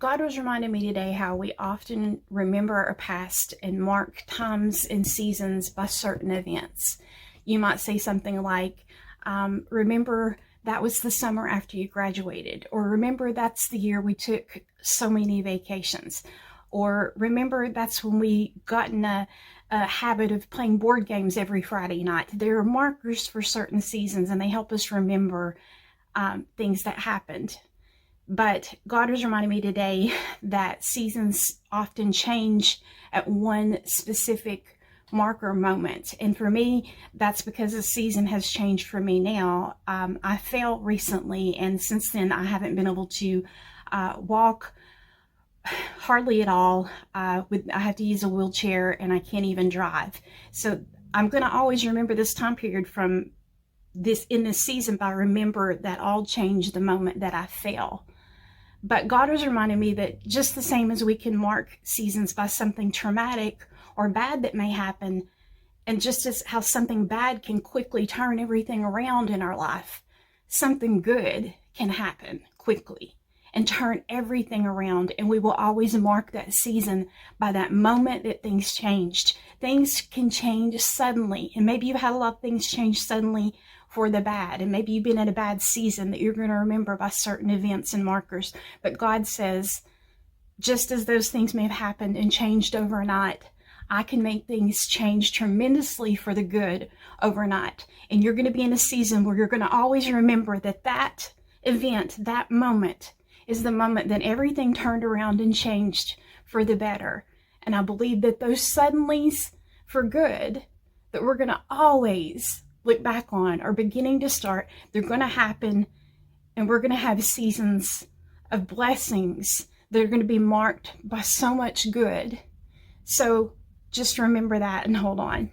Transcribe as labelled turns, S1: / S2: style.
S1: God was reminding me today how we often remember our past and mark times and seasons by certain events. You might say something like, remember that was the summer after you graduated, or remember that's the year we took so many vacations, or remember that's when we got in a habit of playing board games every Friday night. There are markers for certain seasons and they help us remember things that happened. But God was reminding me today that seasons often change at one specific marker moment. And for me, that's because the season has changed for me now. I fell recently, and since then I haven't been able to walk hardly at all. I have to use a wheelchair, and I can't even drive. So I'm going to always remember this time period from this season, but I remember that all changed the moment that I fell. But God was reminding me that just the same as we can mark seasons by something traumatic or bad that may happen, and just as how something bad can quickly turn everything around in our life, something good can happen quickly and turn everything around. And we will always mark that season by that moment that things changed. Things can change suddenly, and maybe you've had a lot of things change suddenly for the bad, and maybe you've been in a bad season that you're going to remember by certain events and markers. But God says, just as those things may have happened and changed overnight, I can make things change tremendously for the good overnight. And you're going to be in a season where you're going to always remember that that event, that moment, is the moment that everything turned around and changed for the better. And I believe that those suddenlies for good that we're going to always look back on are beginning to start. They're going to happen, and we're going to have seasons of blessings that are going to be marked by so much good. So just remember that and hold on.